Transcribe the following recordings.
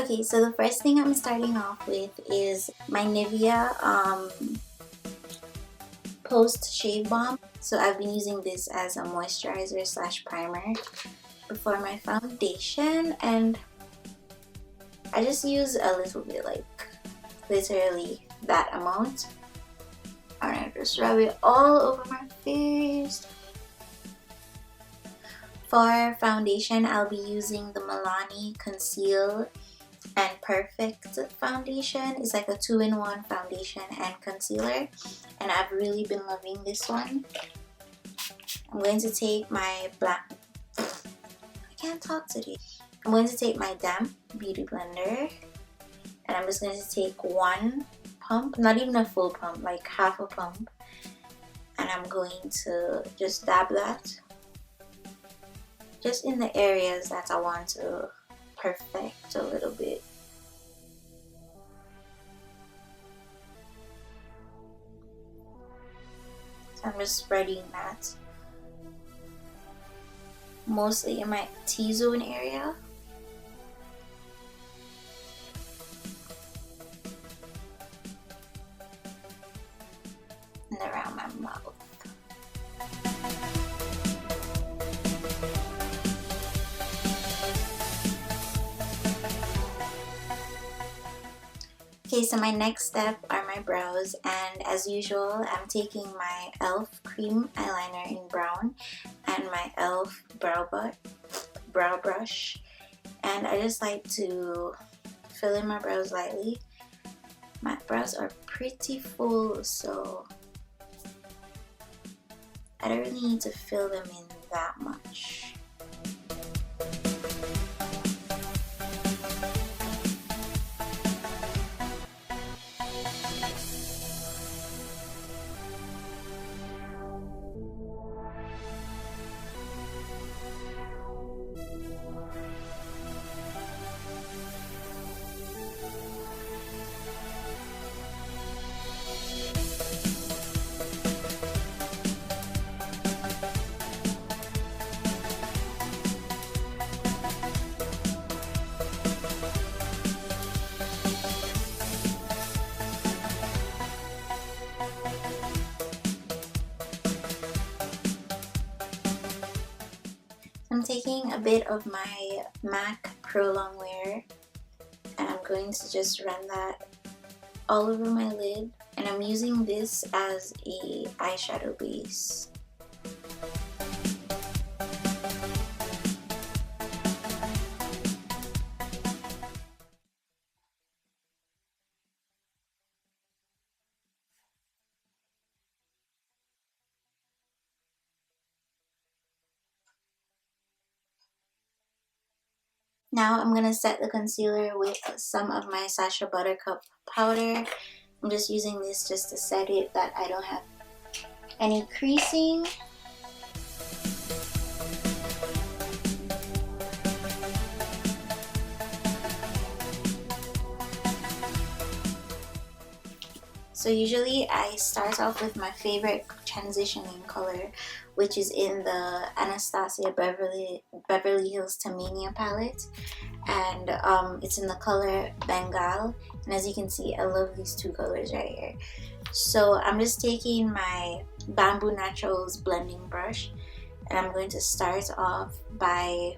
Okay, so the first thing I'm starting off with is my Nivea Post Shave Balm. So I've been using this as a moisturizer slash primer before my foundation, and I just use a little bit, like literally that amount, and I just rub it all over my face. For foundation, I'll be using the Milani Conceal and Perfect foundation. It's like a 2-in-1 foundation and concealer, and I've really been loving this one. I'm going to take my I can't talk today. I'm going to take my damp beauty blender, and I'm just going to take one pump, not even a full pump, like half a pump, and I'm going to just dab that just in the areas that I want to perfect a little bit. So I'm just spreading that mostly in my T-zone area. And around my mouth. Okay, so my next step are my brows, and as usual, I'm taking my e.l.f. cream eyeliner in brown and my e.l.f. brow brush, and I just like to fill in my brows lightly. My brows are pretty full, so I don't really need to fill them in that much. I'm taking a bit of my MAC Pro Longwear, and I'm going to just run that all over my lid, and I'm using this as a eyeshadow base. Now I'm going to set the concealer with some of my Sacha Buttercup powder. I'm just using this just to set it that I don't have any creasing. So usually I start off with my favorite transitioning color, which is in the Anastasia Beverly Hills Tamanna palette, and it's in the color Bengal, and as you can see, I love these two colors right here. So I'm just taking my Bamboo Naturals blending brush, and I'm going to start off by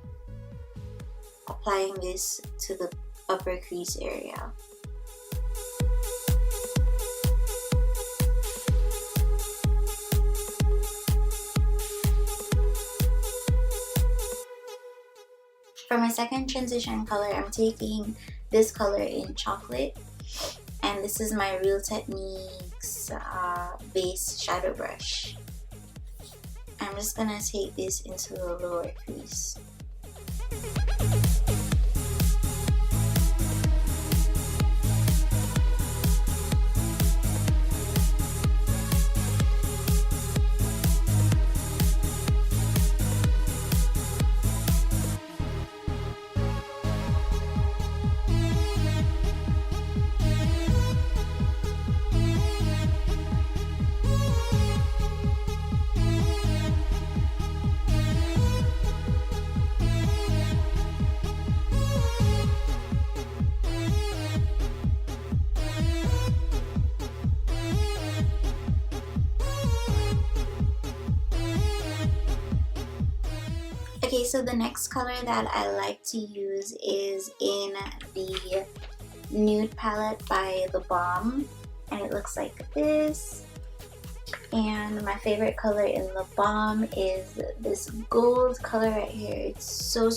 applying this to the upper crease area. For my second transition color, I'm taking this color in chocolate, and this is my Real Techniques base shadow brush. I'm just gonna take this into the lower crease. Okay, so the next color that I like to use is in the Nude palette by the Balm, and it looks like this. And my favorite color in the Balm is this gold color right here. It's so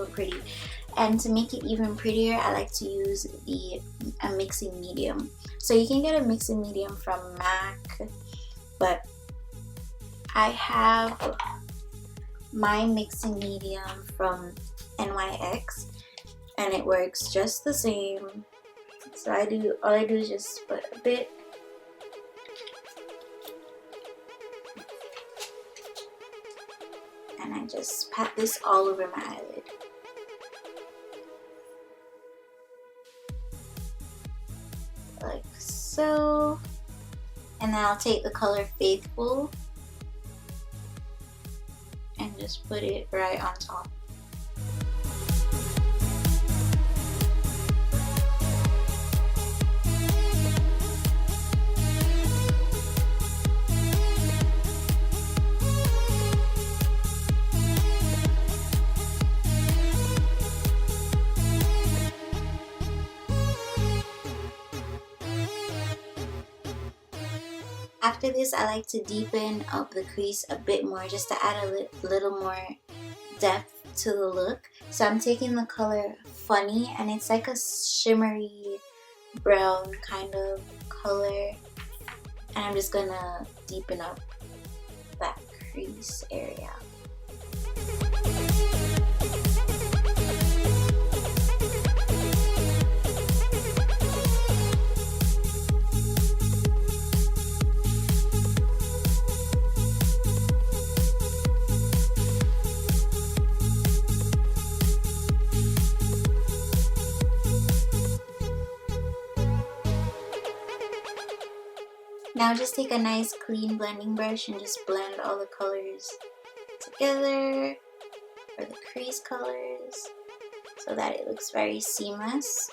pretty. And to make it even prettier, I like to use a mixing medium. So you can get a mixing medium from MAC, but I have my mixing medium from NYX, and it works just the same. So all I do is just put a bit, and I just pat this all over my eyelid. Like so. And then I'll take the color Faithful and just put it right on top. After this, I like to deepen up the crease a bit more just to add a little more depth to the look. So I'm taking the color Funny, and it's like a shimmery brown kind of color, and I'm just gonna deepen up that crease area. Now just take a nice clean blending brush and just blend all the colors together, or the crease colors, so that it looks very seamless.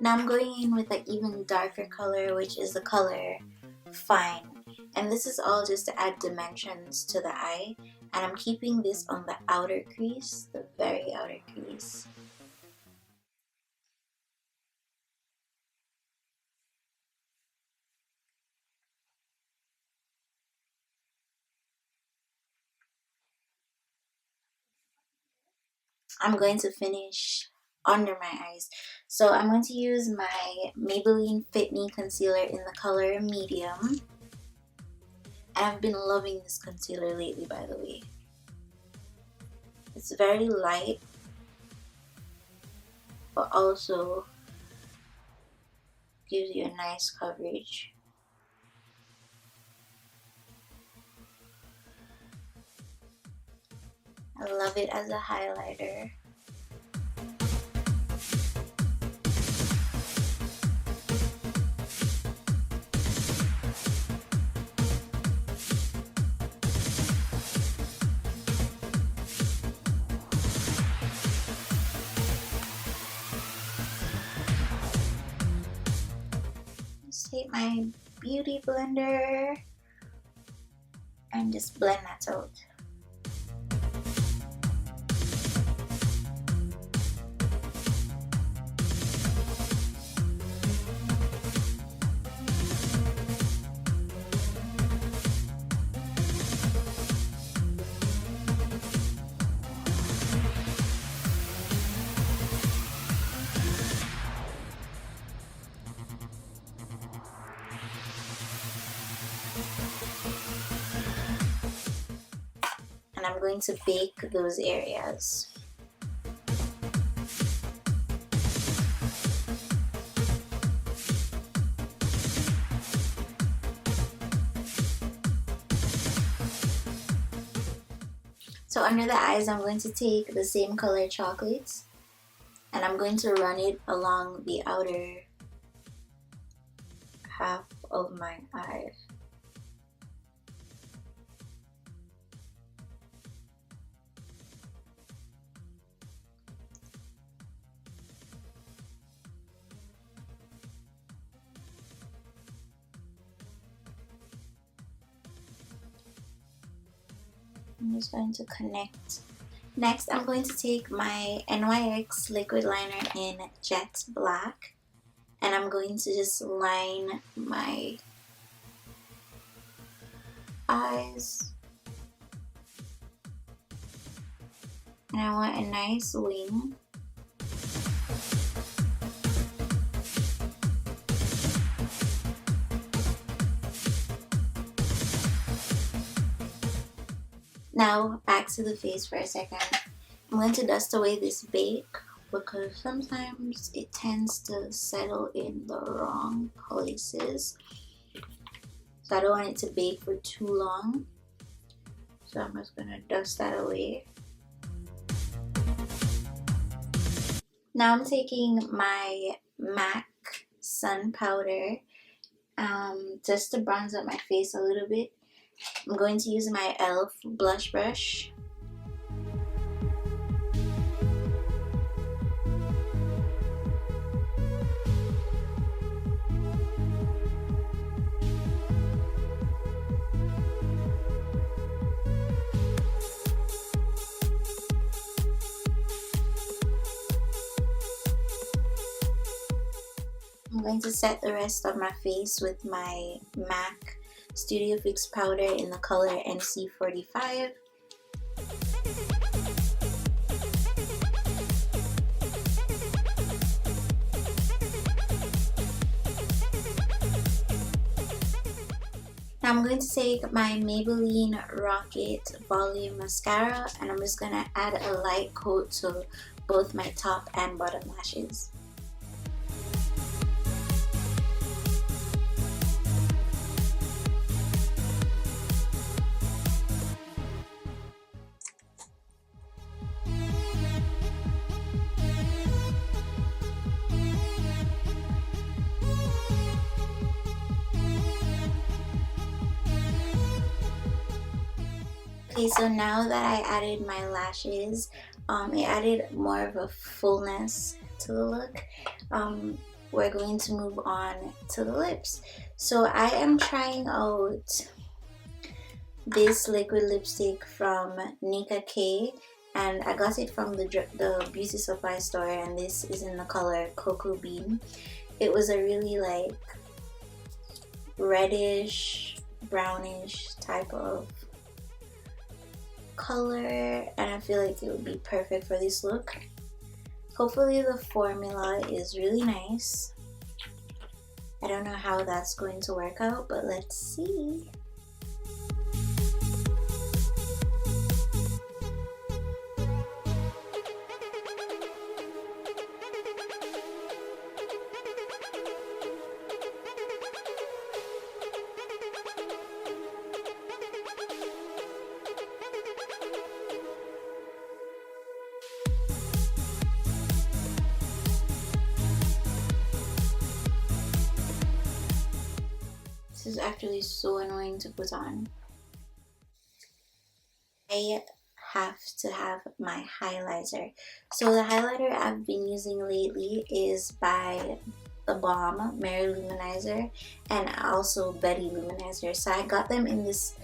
Now I'm going in with an even darker color, which is the color Fine. And this is all just to add dimensions to the eye. And I'm keeping this on the outer crease, the very outer crease. I'm going to finish under my eyes. So I'm going to use my Maybelline Fit concealer in the color Medium. And I've been loving this concealer lately, by the way. It's very light, but also gives you a nice coverage. I love it as a highlighter. Just take my beauty blender and just blend that out. And I'm going to bake those areas. So under the eyes, I'm going to take the same color Chocolates, and I'm going to run it along the outer half of my eye. I'm just going to connect. Next, I'm going to take my NYX liquid liner in Jet Black, and I'm going to just line my eyes. And I want a nice wing. Now back to the face for a second. I'm going to dust away this bake because sometimes it tends to settle in the wrong places. So I don't want it to bake for too long. So I'm just going to dust that away. Now I'm taking my MAC Sun Powder just to bronze up my face a little bit. I'm going to use my e.l.f. blush brush. I'm going to set the rest of my face with my MAC Studio Fix powder in the color NC45. Now I'm going to take my Maybelline Rocket Volume Mascara, and I'm just going to add a light coat to both my top and bottom lashes. Okay, so now that I added my lashes, it added more of a fullness to the look. We're going to move on to the lips. So I am trying out this liquid lipstick from Nikka K, and I got it from the beauty supply store, and this is in the color Cocoa Bean. It was a really like reddish, brownish type of color, and I feel like it would be perfect for this look. Hopefully the formula is really nice. I don't know how that's going to work out, but let's see. This is actually so annoying to put on. I have to have my highlighter. So the highlighter I've been using lately is by the Balm Mary Luminizer and also Betty Luminizer. So I got them in this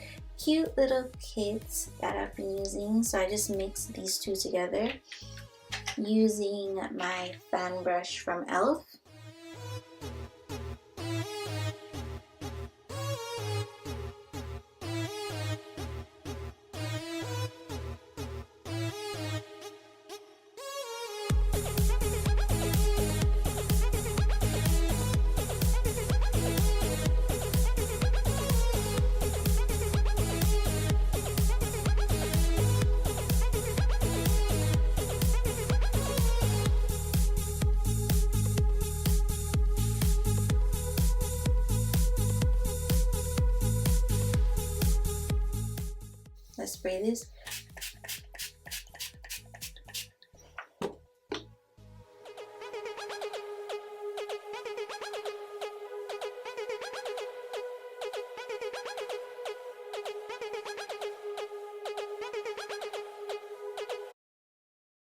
cute little kit that I've been using. So I just mixed these two together using my fan brush from e.l.f. Let's spray this.